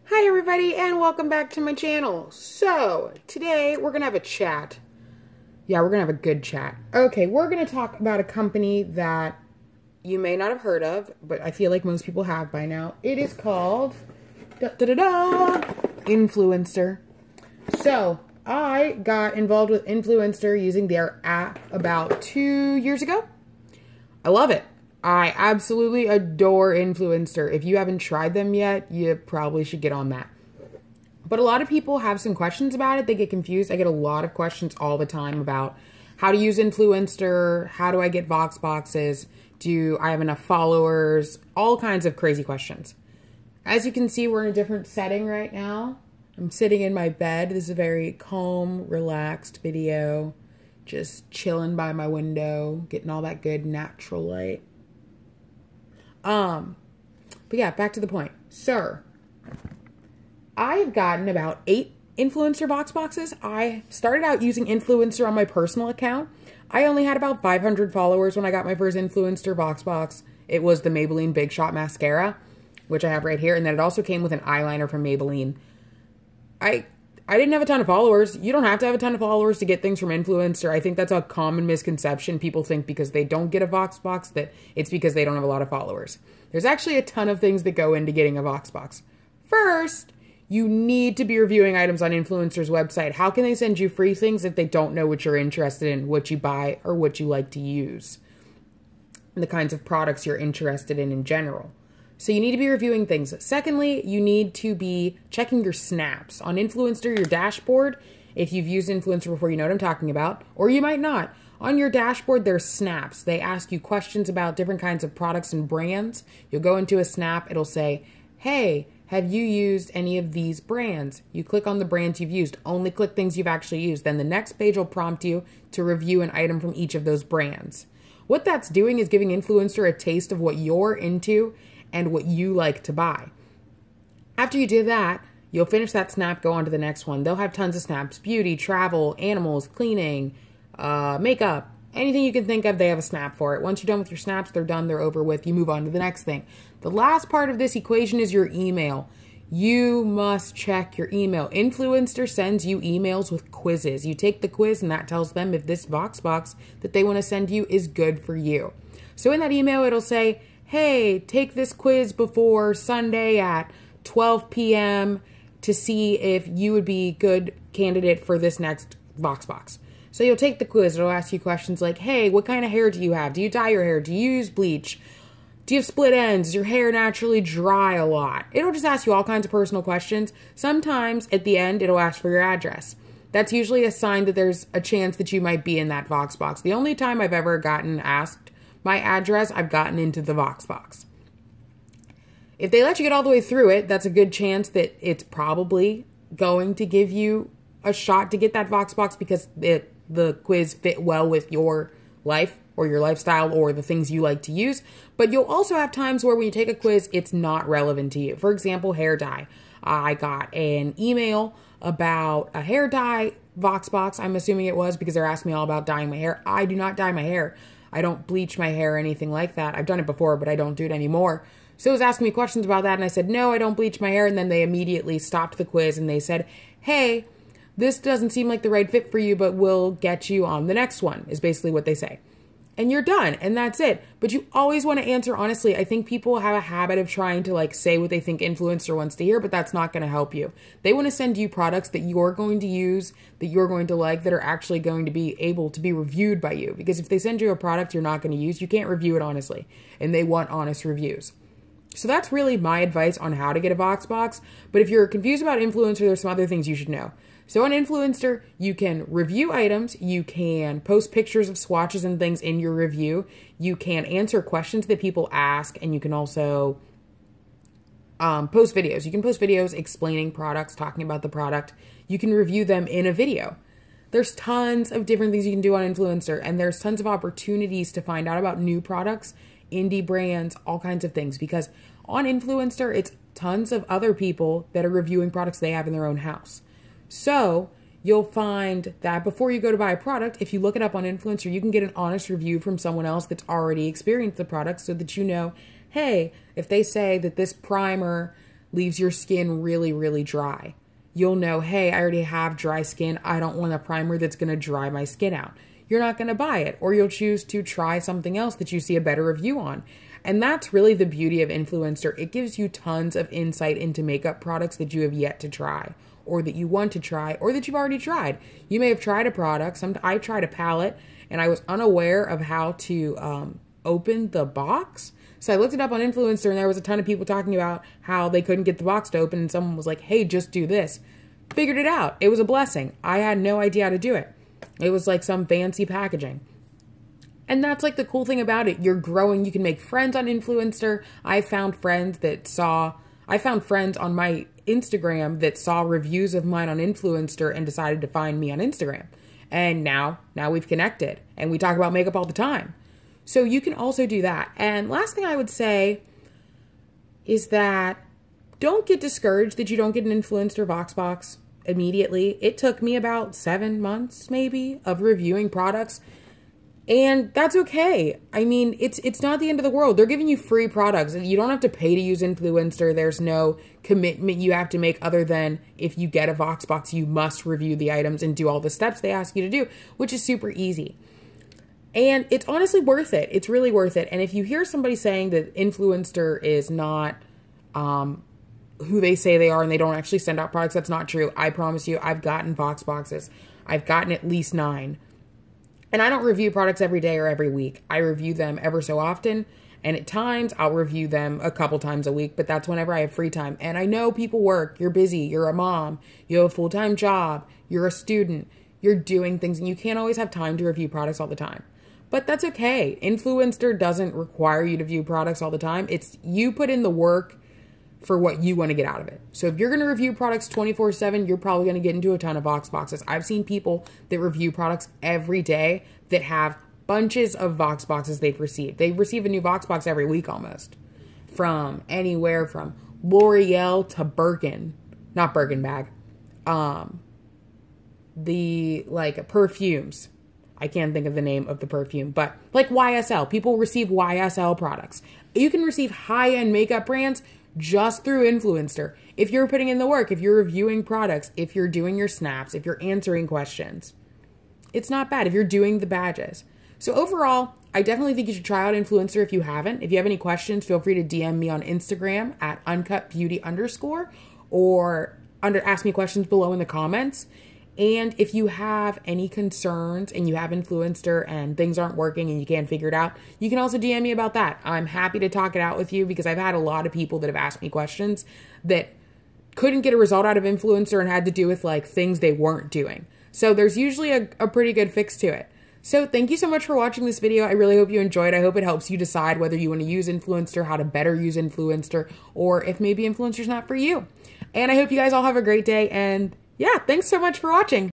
Hi everybody and welcome back to my channel. So today we're gonna have a chat. Yeah, we're gonna have a good chat. Okay, we're gonna talk about a company that you may not have heard of, but I feel like most people have by now. It is called Influenster. So I got involved with Influenster using their app about 2 years ago. I love it. I absolutely adore Influenster. If you haven't tried them yet, you probably should get on that. But a lot of people have some questions about it. They get confused. I get a lot of questions all the time about how to use Influenster, how do I get Voxboxes, do I have enough followers, all kinds of crazy questions. As you can see, we're in a different setting right now. I'm sitting in my bed. This is a very calm, relaxed video. Just chilling by my window, getting all that good natural light. But yeah, back to the point. Sir, I've gotten about 8 Influencer Voxboxes. I started out using Influencer on my personal account. I only had about 500 followers when I got my first Influencer Voxbox. It was the Maybelline Big Shot Mascara, which I have right here. And then it also came with an eyeliner from Maybelline. I didn't have a ton of followers. You don't have to have a ton of followers to get things from Influencer. I think that's a common misconception. People think because they don't get a Voxbox that it's because they don't have a lot of followers. There's actually a ton of things that go into getting a Voxbox. First, you need to be reviewing items on Influencer's website. How can they send you free things if they don't know what you're interested in, what you buy, or what you like to use? And the kinds of products you're interested in general. So you need to be reviewing things. Secondly, you need to be checking your snaps. On Influencer, your dashboard, if you've used Influencer before, you know what I'm talking about, or you might not. On your dashboard, there's snaps. They ask you questions about different kinds of products and brands. You'll go into a snap, it'll say, hey, have you used any of these brands? You click on the brands you've used. Only click things you've actually used. Then the next page will prompt you to review an item from each of those brands. What that's doing is giving Influencer a taste of what you're into and what you like to buy. After you do that, you'll finish that snap, go on to the next one. They'll have tons of snaps: beauty, travel, animals, cleaning, makeup, anything you can think of, they have a snap for it. Once you're done with your snaps, they're done, they're over with, you move on to the next thing. The last part of this equation is your email. You must check your email. Influencer sends you emails with quizzes. You take the quiz and that tells them if this Voxbox that they want to send you is good for you. So in that email, it'll say, hey, take this quiz before Sunday at 12 p.m. to see if you would be a good candidate for this next Voxbox. So you'll take the quiz. It'll ask you questions like, hey, what kind of hair do you have? Do you dye your hair? Do you use bleach? Do you have split ends? Is your hair naturally dry a lot? It'll just ask you all kinds of personal questions. Sometimes at the end, it'll ask for your address. That's usually a sign that there's a chance that you might be in that Voxbox. The only time I've ever gotten asked my address, I've gotten into the Voxbox. If they let you get all the way through it, that's a good chance that it's probably going to give you a shot to get that Voxbox because the quiz fit well with your life or your lifestyle or the things you like to use. But you'll also have times where when you take a quiz, it's not relevant to you. For example, hair dye. I got an email about a hair dye Voxbox. I'm assuming it was because they're asking me all about dyeing my hair. I do not dye my hair. I don't bleach my hair or anything like that. I've done it before, but I don't do it anymore. So it was asking me questions about that, and I said, no, I don't bleach my hair. And then they immediately stopped the quiz, and they said, hey, this doesn't seem like the right fit for you, but we'll get you on the next one, is basically what they say. And you're done, and that's it. But you always want to answer honestly. I think people have a habit of trying to say what they think Influencer wants to hear, but that's not going to help you. They want to send you products that you're going to use, that you're going to like, that are actually going to be able to be reviewed by you. Because if they send you a product you're not going to use, you can't review it honestly. And they want honest reviews. So that's really my advice on how to get a Voxbox. But if you're confused about Influencer, there's some other things you should know. So on Influencer, you can review items, you can post pictures of swatches and things in your review, you can answer questions that people ask, and you can also post videos. You can post videos explaining products, talking about the product. You can review them in a video. There's tons of different things you can do on Influencer, and there's tons of opportunities to find out about new products, indie brands, all kinds of things, because on Influencer, it's tons of other people that are reviewing products they have in their own house. So you'll find that before you go to buy a product, if you look it up on Influencer, you can get an honest review from someone else that's already experienced the product so that you know, hey, if they say that this primer leaves your skin really, really dry. You'll know, hey, I already have dry skin. I don't want a primer that's going to dry my skin out. You're not going to buy it, or you'll choose to try something else that you see a better review on. And that's really the beauty of Influenster. It gives you tons of insight into makeup products that you have yet to try, or that you want to try, or that you've already tried. You may have tried a product. I tried a palette, and I was unaware of how to open the box. So I looked it up on Influencer, and there was a ton of people talking about how they couldn't get the box to open, and someone was like, hey, just do this. Figured it out. It was a blessing. I had no idea how to do it. It was like some fancy packaging. And that's like the cool thing about it. You're growing. You can make friends on Influencer. I found friends on my Instagram that saw reviews of mine on Influencer and decided to find me on Instagram. And now we've connected, and we talk about makeup all the time. So you can also do that. And last thing I would say is that don't get discouraged that you don't get an Influencer Voxbox immediately. It took me about 7 months maybe of reviewing products, and that's okay. I mean, it's not the end of the world. They're giving you free products, and you don't have to pay to use Influencer. There's no commitment you have to make other than if you get a Voxbox, you must review the items and do all the steps they ask you to do, which is super easy. And it's honestly worth it. It's really worth it. And if you hear somebody saying that Influencer is not who they say they are and they don't actually send out products, that's not true. I promise you, I've gotten Voxboxes. I've gotten at least 9. And I don't review products every day or every week. I review them ever so often. And at times, I'll review them a couple times a week, but that's whenever I have free time. And I know people work. You're busy. You're a mom. You have a full-time job. You're a student. You're doing things, and you can't always have time to review products all the time. But that's okay. Influencer doesn't require you to view products all the time. It's you put in the work for what you want to get out of it. So if you're going to review products 24/7, you're probably going to get into a ton of Voxboxes. I've seen people that review products every day that have bunches of Voxboxes they've received. They receive a new Voxbox every week almost. From anywhere from L'Oreal to Birkin. Not Birkin bag. The perfumes. I can't think of the name of the perfume, but like YSL. People receive YSL products. You can receive high-end makeup brands just through Influencer. If you're putting in the work, if you're reviewing products, if you're doing your snaps, if you're answering questions, it's not bad. If you're doing the badges. So overall, I definitely think you should try out Influencer if you haven't. If you have any questions, feel free to DM me on Instagram at uncutbeauty_, or ask me questions below in the comments. And if you have any concerns and you have Influencer and things aren't working and you can't figure it out, you can also DM me about that. I'm happy to talk it out with you because I've had a lot of people that have asked me questions that couldn't get a result out of Influencer and had to do with things they weren't doing. So there's usually a pretty good fix to it. So thank you so much for watching this video. I really hope you enjoyed. I hope it helps you decide whether you want to use Influencer, how to better use Influencer, or if maybe Influencer's not for you. And I hope you guys all have a great day, and yeah, thanks so much for watching.